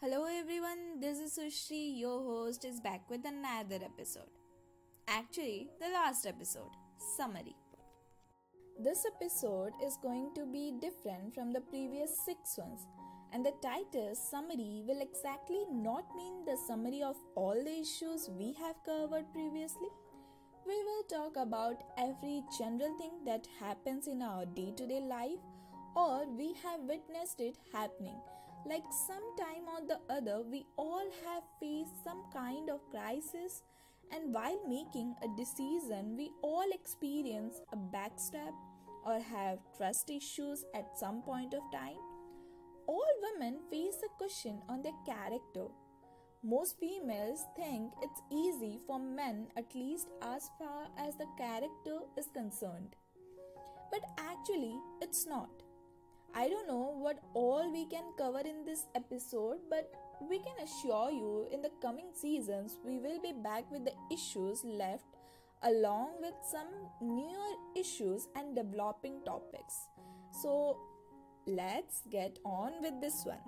Hello everyone, this is Sushri, your host, is back with another episode. Actually, the last episode, summary. This episode is going to be different from the previous 6 ones, and the title summary will exactly not mean the summary of all the issues we have covered previously. We will talk about every general thing that happens in our day to day life or we have witnessed it happening. Like sometime or the other, we all have faced some kind of crisis, and while making a decision, we all experience a backstab or have trust issues at some point of time. All women face a question on their character. Most females think it's easy for men, at least as far as the character is concerned. But actually, it's not. I don't know what all we can cover in this episode, but we can assure you in the coming seasons we will be back with the issues left along with some newer issues and developing topics. So let's get on with this one.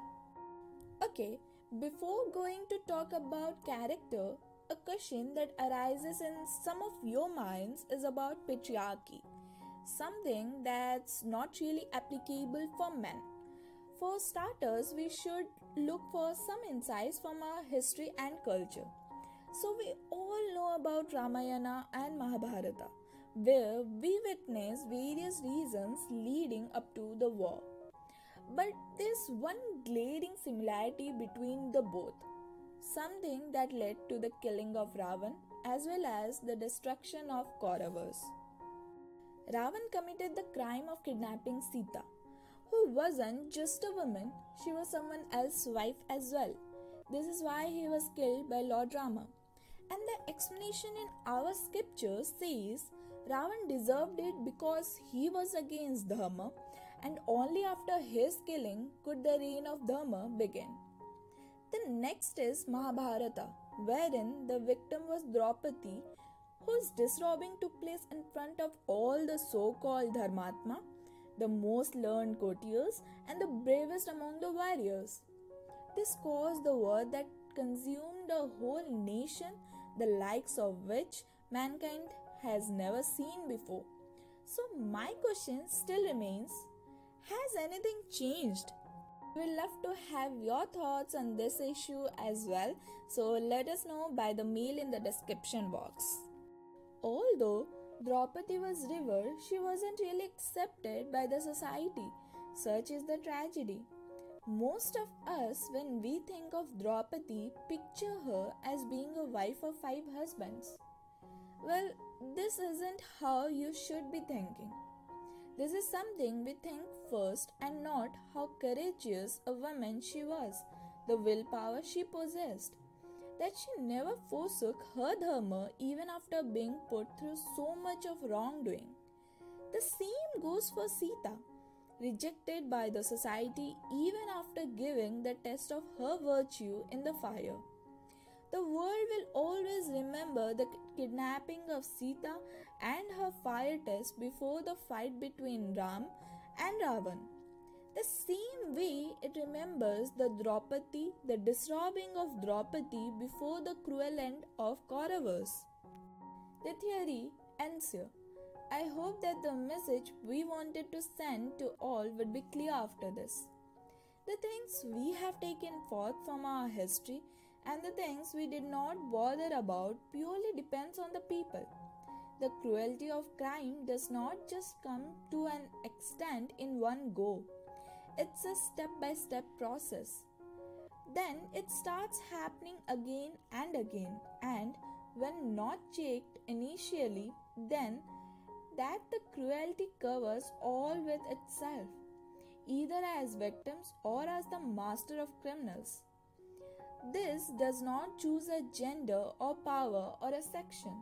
Okay, before going to talk about character, a question that arises in some of your minds is about patriarchy, something that's not really applicable for men. For starters, we should look for some insights from our history and culture. So, we all know about Ramayana and Mahabharata, where we witness various reasons leading up to the war. But there's one glaring similarity between the both, something that led to the killing of Ravan as well as the destruction of Kauravas. Ravan committed the crime of kidnapping Sita, who wasn't just a woman, she was someone else's wife as well. This is why he was killed by Lord Rama. And the explanation in our scriptures says Ravan deserved it because he was against Dharma, and only after his killing could the reign of Dharma begin. The next is Mahabharata, wherein the victim was Draupadi, whose disrobing took place in front of all the so-called Dharmatma, the most learned courtiers and the bravest among the warriors. This caused the war that consumed a whole nation, the likes of which mankind has never seen before. So my question still remains, has anything changed? We'd love to have your thoughts on this issue as well, so let us know by the mail in the description box. Although Draupadi was revered, she wasn't really accepted by the society. Such is the tragedy. Most of us, when we think of Draupadi, picture her as being a wife of 5 husbands. Well, this isn't how you should be thinking. This is something we think first and not how courageous a woman she was, the willpower she possessed, that she never forsook her dharma even after being put through so much of wrongdoing. The same goes for Sita, rejected by the society even after giving the test of her virtue in the fire. The world will always remember the kidnapping of Sita and her fire test before the fight between Ram and Ravan. The same way it remembers the disrobing of Draupadi before the cruel end of Kauravas. The theory ends here. I hope that the message we wanted to send to all would be clear after this. The things we have taken forth from our history and the things we did not bother about purely depends on the people. The cruelty of crime does not just come to an extent in one go. It's a step-by-step process. Then it starts happening again and again, and when not checked initially, then that the cruelty covers all with itself, either as victims or as the master of criminals. This does not choose a gender or power or a section.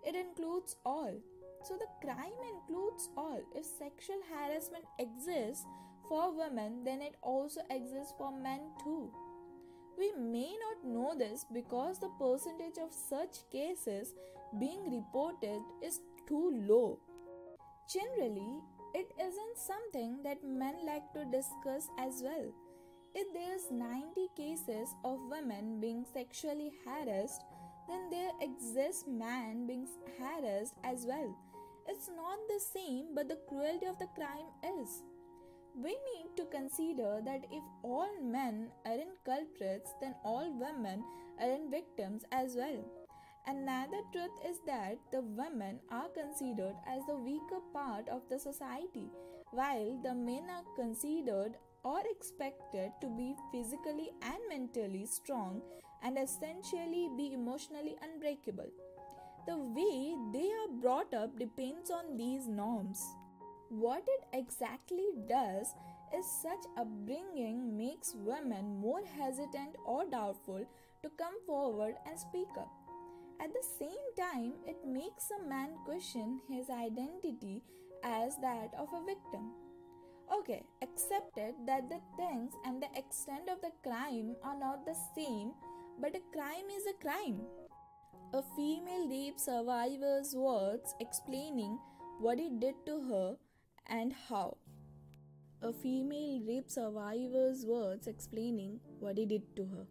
It includes all. So the crime includes all. If sexual harassment exists for women, then it also exists for men too. We may not know this because the percentage of such cases being reported is too low. Generally, it isn't something that men like to discuss as well. If there's 90 cases cases of women being sexually harassed, then there exists man being harassed as well. It's not the same, but the cruelty of the crime is. We need to consider that if all men aren't culprits, then all women aren't victims as well. Another truth is that the women are considered as the weaker part of the society, while the men are considered or expected to be physically and mentally strong and essentially be emotionally unbreakable. The way they are brought up depends on these norms. What it exactly does is such upbringing makes women more hesitant or doubtful to come forward and speak up. At the same time, it makes a man question his identity as that of a victim. Okay, accepted that the things and the extent of the crime are not the same, but a crime is a crime. A female rape survivor's words explaining what he did to her and how. A female rape survivor's words explaining what he did to her.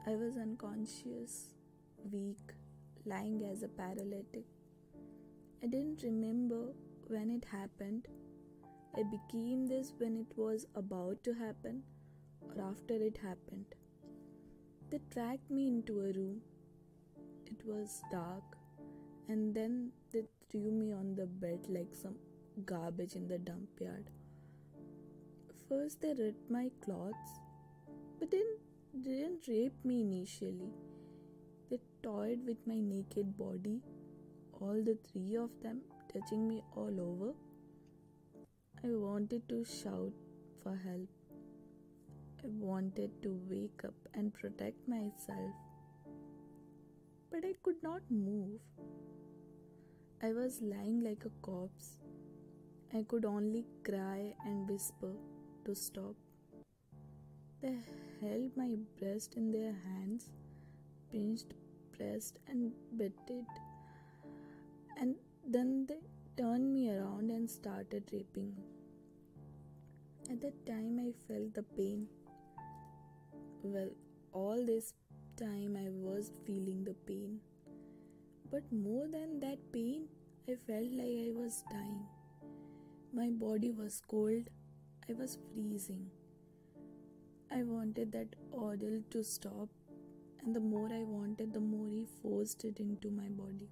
I was unconscious, weak, lying as a paralytic. I didn't remember when it happened. I became this when it was about to happen or after it happened. They dragged me into a room. It was dark, and then they threw me on the bed like some garbage in the dump yard. First they ripped my clothes, but didn't rape me initially. They toyed with my naked body, all the three of them touching me all over. I wanted to shout for help. I wanted to wake up and protect myself, but I could not move. I was lying like a corpse. I could only cry and whisper to stop. They held my breast in their hands, pinched, pressed, and bit it. And then they turned me around and started raping me. At that time, I felt the pain. Well, all this time I was feeling the pain. But more than that pain, I felt like I was dying. My body was cold. I was freezing. I wanted that ordeal to stop, and the more I wanted, the more he forced it into my body.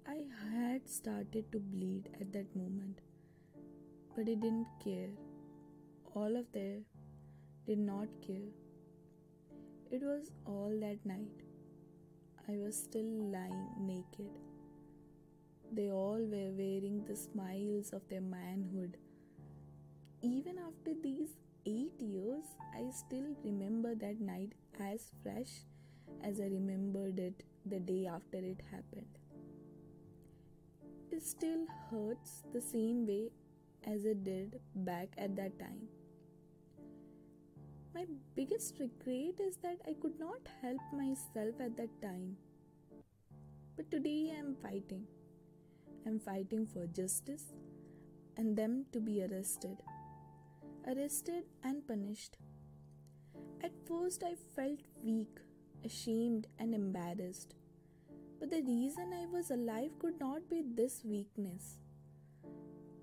I had started to bleed at that moment, but he didn't care. All of them did not care. It was all that night. I was still lying naked. They all were wearing the smiles of their manhood. Even after these 8 years, I still remember that night as fresh as I remembered it the day after it happened. It still hurts the same way as it did back at that time. My biggest regret is that I could not help myself at that time. But today I am fighting. I am fighting for justice and them to be arrested and punished. At first I felt weak, ashamed and embarrassed. But the reason I was alive could not be this weakness.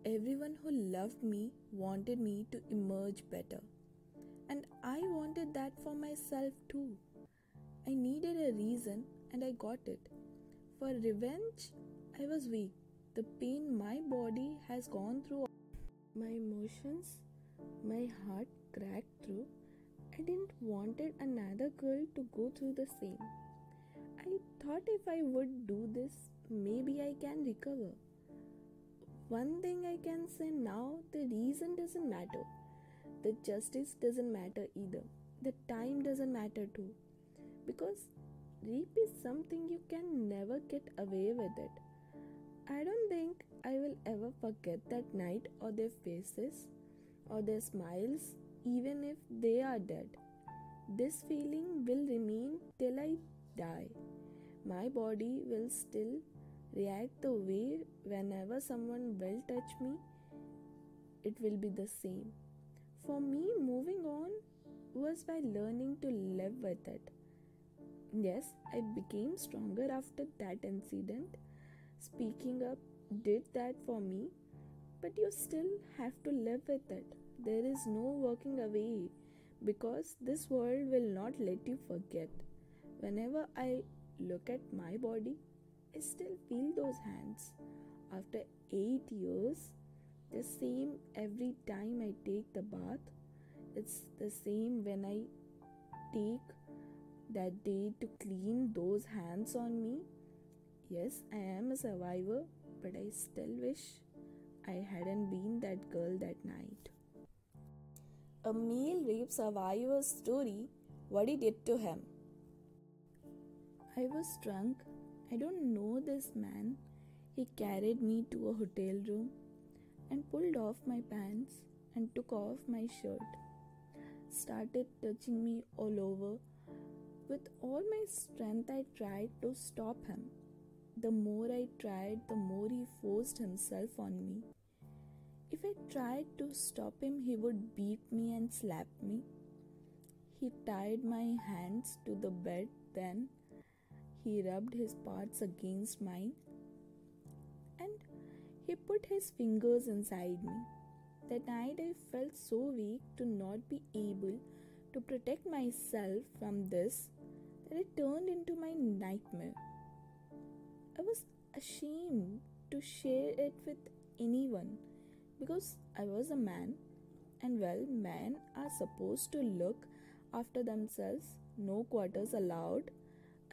Everyone who loved me wanted me to emerge better. And I wanted that for myself too. I needed a reason and I got it. For revenge, I was weak. The pain my body has gone through, my emotions, my heart cracked through. I didn't wanted another girl to go through the same. I thought if I would do this, maybe I can recover. One thing I can say now, the reason doesn't matter. The justice doesn't matter either. The time doesn't matter too. Because rape is something you can never get away with it. I don't think I will ever forget that night or their faces or their smiles, even if they are dead. This feeling will remain till I die. My body will still react the way whenever someone will touch me. It will be the same. For me, moving on was by learning to live with it. Yes, I became stronger after that incident. Speaking up did that for me, but you still have to live with it. There is no walking away because this world will not let you forget. Whenever I look at my body, I still feel those hands. After 8 years, the same every time I take the bath. It's the same when I take that day to clean those hands on me. Yes, I am a survivor, but I still wish I hadn't been that girl that night. A male rape survivor's story, what he did to him. I was drunk. I don't know this man. He carried me to a hotel room and pulled off my pants and took off my shirt. Started touching me all over. With all my strength, I tried to stop him. The more I tried, the more he forced himself on me. If I tried to stop him, he would beat me and slap me. He tied my hands to the bed, then he rubbed his parts against mine and he put his fingers inside me. That night I felt so weak to not be able to protect myself from this that it turned into my nightmare. I was ashamed to share it with anyone because I was a man, and well, men are supposed to look after themselves, no quarters allowed.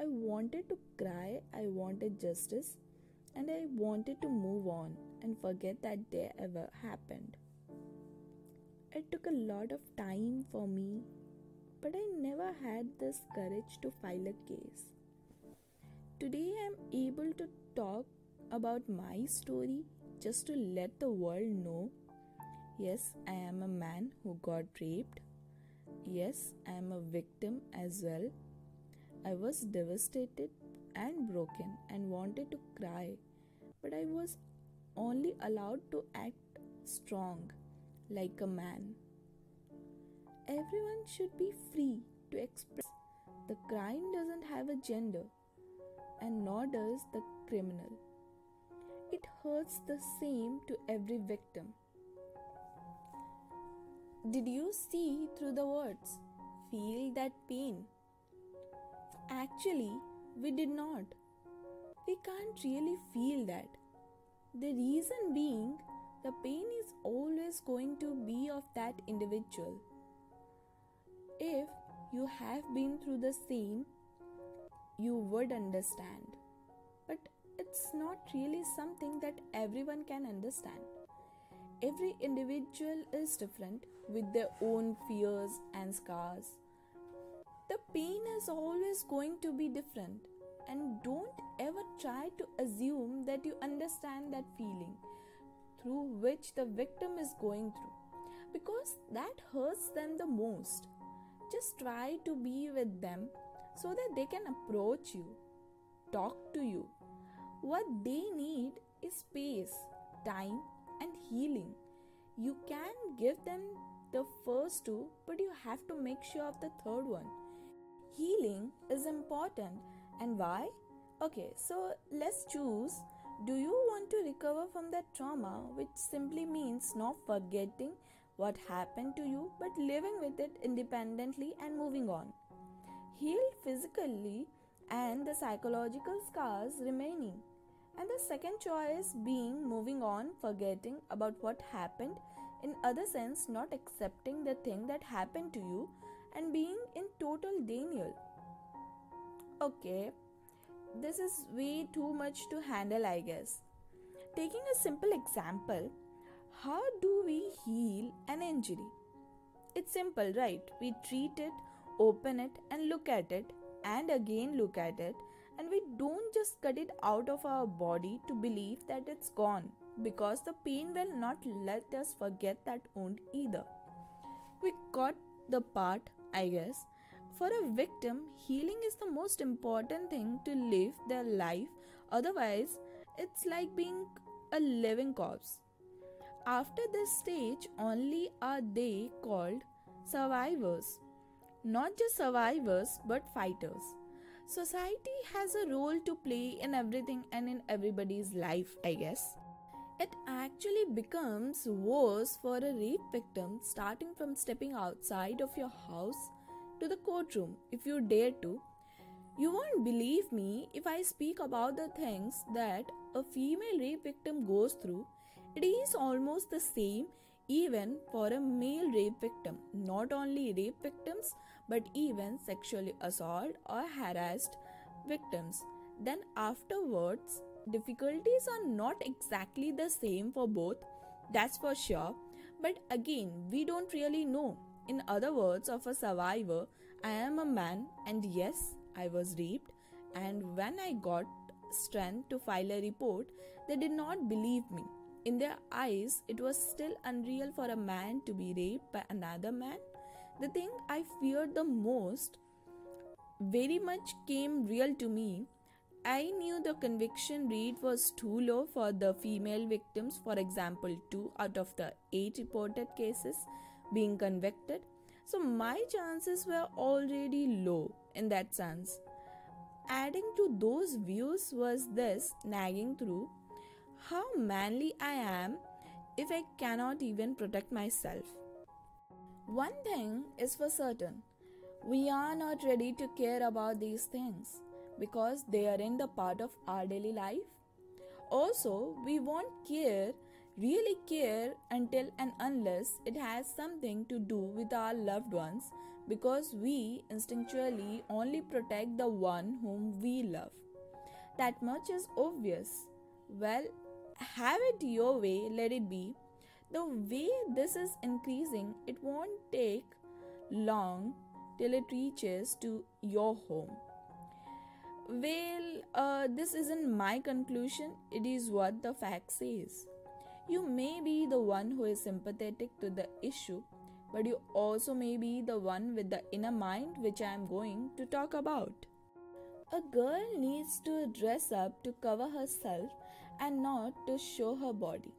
I wanted to cry, I wanted justice, and I wanted to move on and forget that day ever happened. It took a lot of time for me, but I never had this courage to file a case. Today I am able to talk about my story just to let the world know. Yes, I am a man who got raped. Yes, I am a victim as well. I was devastated and broken and wanted to cry, but I was only allowed to act strong like a man. Everyone should be free to express. The crime doesn't have a gender, and nor does the criminal. It hurts the same to every victim. Did you see through the words? Feel that pain? Actually, we did not. We can't really feel that. The reason being, the pain is always going to be of that individual. If you have been through the same, you would understand. But it's not really something that everyone can understand. Every individual is different with their own fears and scars. The pain is always going to be different, and don't ever try to assume that you understand that feeling through which the victim is going through, because that hurts them the most. Just try to be with them so that they can approach you, talk to you. What they need is space, time, and healing. You can give them the first two, but you have to make sure of the third one. Healing is important. And why? Okay, so let's choose. Do you want to recover from that trauma, which simply means not forgetting what happened to you, but living with it independently and moving on? Heal physically and the psychological scars remaining. And the second choice being moving on, forgetting about what happened, in other sense not accepting the thing that happened to you and being in total denial. Okay, this is way too much to handle, I guess. Taking a simple example, how do we heal an injury? It's simple, right? We treat it, open it, and look at it, and again look at it, and we don't just cut it out of our body to believe that it's gone, because the pain will not let us forget that wound either. We got the part, I guess. For a victim, healing is the most important thing to live their life, otherwise, it's like being a living corpse. After this stage, only are they called survivors. not just survivors but fighters. Society has a role to play in everything and in everybody's life, I guess. It actually becomes worse for a rape victim starting from stepping outside of your house to the courtroom if you dare to. You won't believe me if I speak about the things that a female rape victim goes through. It is almost the same even for a male rape victim. Not only rape victims but even sexually assault or harassed victims. Then afterwards, difficulties are not exactly the same for both, that's for sure. But again, we don't really know. In other words, of a survivor, I am a man, and yes, I was raped. And when I got strength to file a report, they did not believe me. In their eyes, it was still unreal for a man to be raped by another man. The thing I feared the most very much came real to me. I knew the conviction rate was too low for the female victims, for example, 2 out of the 8 reported cases being convicted. So my chances were already low in that sense. Adding to those views was this nagging through: how manly I am if I cannot even protect myself. One thing is for certain: we are not ready to care about these things because they aren't the part of our daily life. Also, we won't really care, until and unless it has something to do with our loved ones, because we instinctually only protect the one whom we love. That much is obvious. Well, have it your way, let it be. The way this is increasing, it won't take long till it reaches to your home. Well, this isn't my conclusion, it is what the fact says. You may be the one who is sympathetic to the issue, but you also may be the one with the inner mind which I am going to talk about. A girl needs to dress up to cover herself and not to show her body.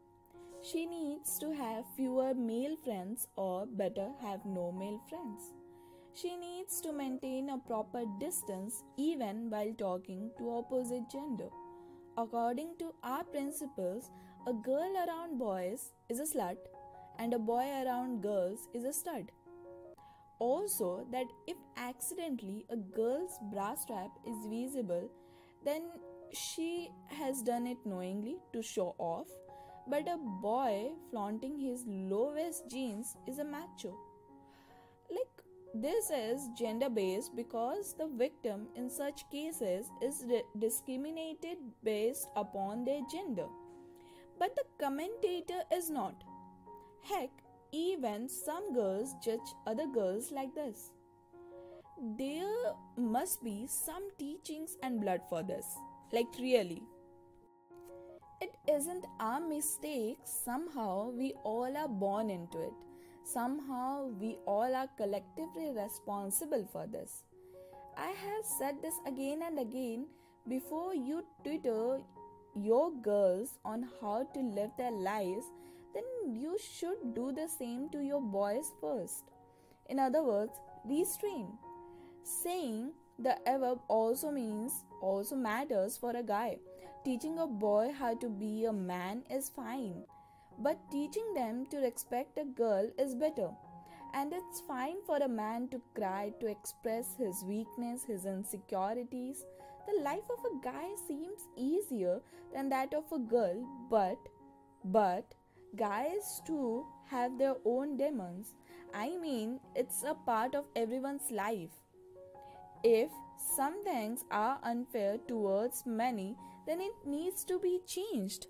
She needs to have fewer male friends, or better, have no male friends. She needs to maintain a proper distance even while talking to opposite gender. According to our principles, a girl around boys is a slut and a boy around girls is a stud. Also, that if accidentally a girl's bra strap is visible, then she has done it knowingly to show off, but a boy flaunting his low waist jeans is a macho. Like, this is gender based because the victim in such cases is discriminated based upon their gender. But the commentator is not. Heck, even some girls judge other girls like this. There must be some teachings and blood for this. Like, really. It isn't our mistake. Somehow we all are born into it. Somehow we all are collectively responsible for this. I have said this again and again: before you tutor your girls on how to live their lives, then you should do the same to your boys first. In other words, restrain. Saying the above also matters for a guy. Teaching a boy how to be a man is fine, but teaching them to respect a girl is better. And it's fine for a man to cry, to express his weakness, his insecurities. The life of a guy seems easier than that of a girl, but guys too have their own demons. I mean, it's a part of everyone's life. If some things are unfair towards many, then it needs to be changed.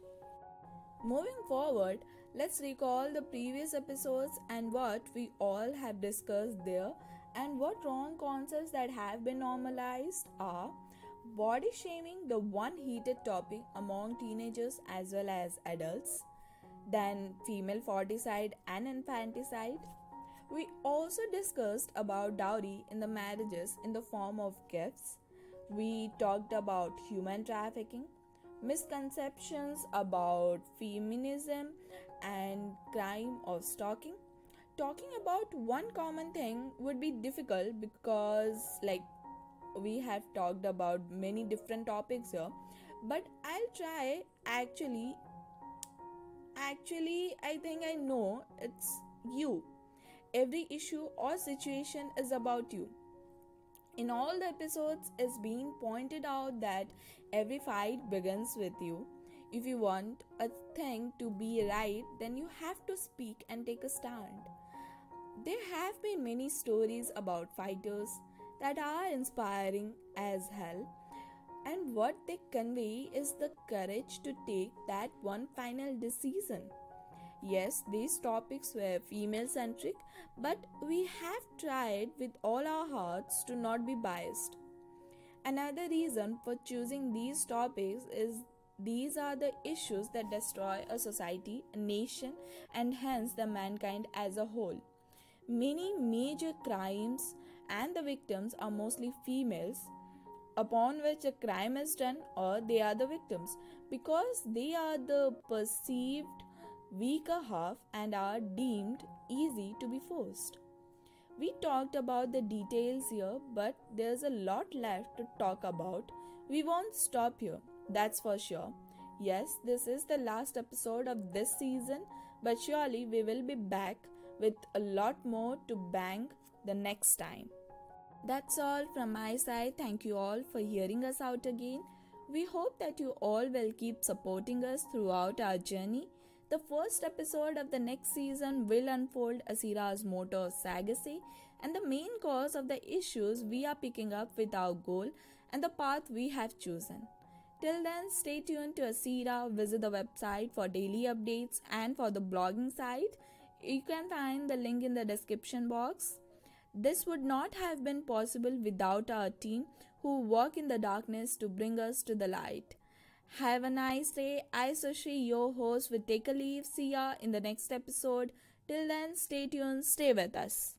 Moving forward, let's recall the previous episodes and what we all have discussed there, and what wrong concepts that have been normalized are: body shaming, the one heated topic among teenagers as well as adults; then female forticide and infanticide. We also discussed about dowry in the marriages in the form of gifts. We talked about human trafficking, misconceptions about feminism, and crime of stalking. talking about one common thing would be difficult because, we have talked about many different topics here, but I'll try. Actually, I think I know it's you. Every issue or situation is about you. In all the episodes, it's been pointed out that every fight begins with you. If you want a thing to be right, then you have to speak and take a stand. There have been many stories about fighters that are inspiring as hell, and what they convey is the courage to take that one final decision. Yes, these topics were female centric, but we have tried with all our hearts to not be biased. Another reason for choosing these topics is these are the issues that destroy a society, a nation, and hence the mankind as a whole. Many major crimes and the victims are mostly females, upon which a crime is done, or they are the victims because they are the perceived weaker half and are deemed easy to be forced. We talked about the details here, but there's a lot left to talk about. We won't stop here, that's for sure. Yes, this is the last episode of this season, but surely we will be back with a lot more to bang the next time. That's all from my side. Thank you all for hearing us out again. We hope that you all will keep supporting us throughout our journey. The first episode of the next season will unfold Asira's motor Sagase and the main cause of the issues we are picking up with our goal and the path we have chosen. Till then, stay tuned to Asira, visit the website for daily updates and for the blogging site. You can find the link in the description box. This would not have been possible without our team who work in the darkness to bring us to the light. Have a nice day. I, Sushri, your host, will take a leave. See ya in the next episode. Till then, stay tuned, stay with us.